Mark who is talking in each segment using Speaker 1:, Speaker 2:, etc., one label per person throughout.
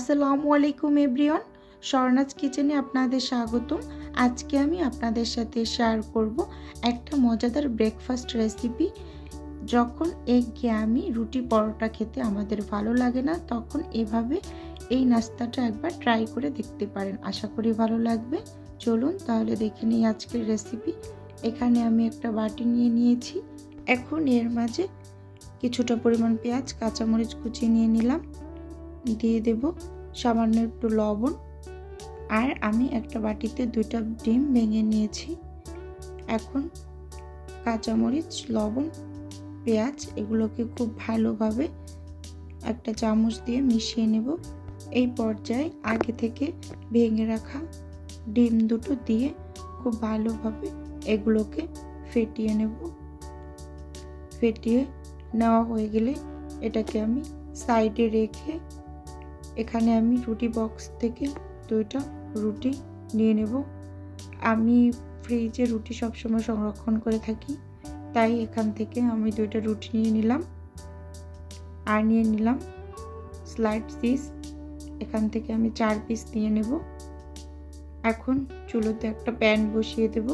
Speaker 1: আসসালামু আলাইকুম এভরিওয়ান, স্বর্ণাজ কিচেনে আপনাদের স্বাগতম। আজকে আমি আপনাদের সাথে শেয়ার করব একটা মজাদার ব্রেকফাস্ট রেসিপি। যখন একঘেয়েমি রুটি পরোটা খেতে আমাদের ভালো লাগে না, তখন এভাবে এই নাস্তাটা একবার ট্রাই করে দেখতে পারেন। আশা করি ভালো লাগবে। চলুন তাহলে দেখে নিই আজকের রেসিপি। এখানে আমি একটা বাটি নিয়ে নিয়েছি। এখন এর মাঝে কিছুটা পরিমাণ পেঁয়াজ কাঁচামরিচ কুচিয়ে নিয়ে নিলাম। দিয়ে দেব সামান্য একটু লবণ, আর আমি একটা বাটিতে 2টা ডিম ভেঙে নিয়েছি। এখন কাঁচামরিচ, লবণ, পেঁয়াজ এগুলোকে খুব ভালোভাবে একটা চামচ দিয়ে মিশিয়ে নেব। এই পর্যায়ে আগে থেকে ভেঙে রাখা ডিম দুটো দিয়ে খুব ভালোভাবে এগুলোকে ফেটিয়ে নেব। ফেটিয়ে নেওয়া হয়ে গেলে এটাকে আমি সাইডে রেখে এখানে আমি রুটি বক্স থেকে 2টা রুটি নিয়ে নেব। আমি ফ্রিজে রুটি সবসময় সংরক্ষণ করে থাকি, তাই এখান থেকে আমি 2টা রুটি নিয়ে নিলাম। আর নিয়ে নিলাম স্লাইড চিজ, এখান থেকে আমি 4 পিস নিয়ে নেব। এখন চুলোতে একটা প্যান বসিয়ে দেব।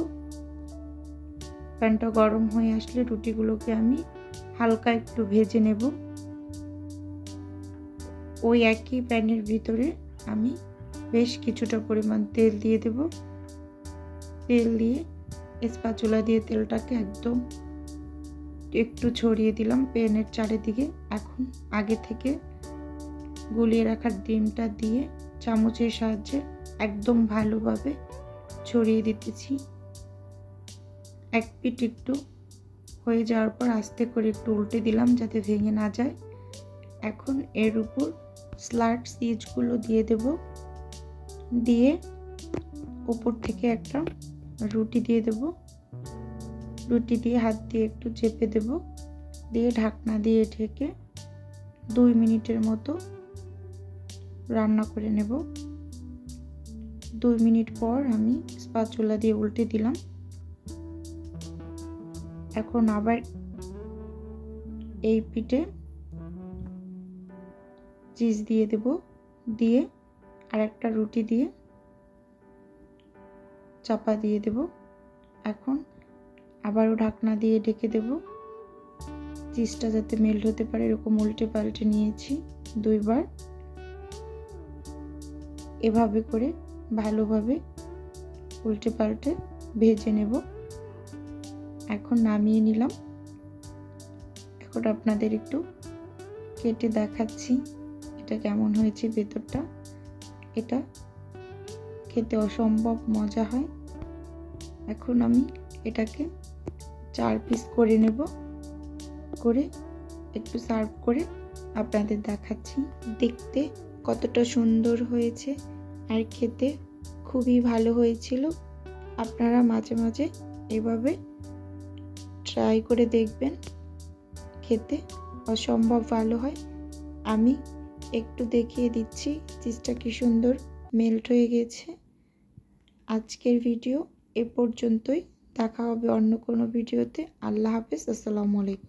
Speaker 1: প্যানটা গরম হয়ে আসলে রুটিগুলোকে আমি হালকা একটু ভেজে নেব। ওই একই প্যানের ভিতরে আমি বেশ কিছুটা পরিমাণ তেল দিয়ে দেব। তেল দিয়ে স্প্যাচুলা দিয়ে তেলটাকে একদম একটু ছড়িয়ে দিলাম প্যানের চারিদিকে। এখন আগে থেকে গুলিয়ে রাখা ডিমটা দিয়ে চামচের সাহায্যে একদম ভালোভাবে ছড়িয়ে দিতেছি। এক পিঠ একটু হয়ে যাওয়ার পর আস্তে করে একটু উল্টে দিলাম যাতে ভেঙে না যায়। এখন এর উপর স্লাইড চিজগুলো দিয়ে দেব। দিয়ে উপর থেকে একটা রুটি দিয়ে দেব। রুটি দিয়ে হাত দিয়ে একটু চেপে দেব। দিয়ে ঢাকনা দিয়ে ঢেকে 2 মিনিটের মতো রান্না করে নেব। 2 মিনিট পর আমি স্প্যাচুলা দিয়ে উল্টে দিলাম। এখন আবার এই পিঠে চিজ দিয়ে দেব। দিয়ে আর একটা রুটি দিয়ে চাপা দিয়ে দেব। এখন আবারও ঢাকনা দিয়ে ঢেকে দেব। চিজটা যাতে মেল্ট হতে পারে এরকম উল্টে পাল্টে নিয়েছি 2 বার। এভাবে করে ভালোভাবে উল্টে পাল্টে ভেজে নেব। এখন নামিয়ে নিলাম। এখন আপনাদের একটু কেটে দেখাচ্ছি এটা কেমন হয়েছে ভেতরটা। এটা খেতে অসম্ভব মজা হয়। এখন আমি এটাকে 4 পিস করে নেব। করে একটু সার্ভ করে আপনাদের দেখাচ্ছি দেখতে কতটা সুন্দর হয়েছে, আর খেতে খুবই ভালো হয়েছিল। আপনারা মাঝে মাঝে এভাবে ট্রাই করে দেখবেন, খেতে অসম্ভব ভালো হয়। আমি একটু দেখিয়ে দিচ্ছি চিজটা কি সুন্দর মেল্ট হয়ে গেছে। আজকের ভিডিও এ পর্যন্তই। দেখা হবে অন্য কোনো ভিডিওতে। আল্লাহ হাফেজ। আসসালামু আলাইকুম।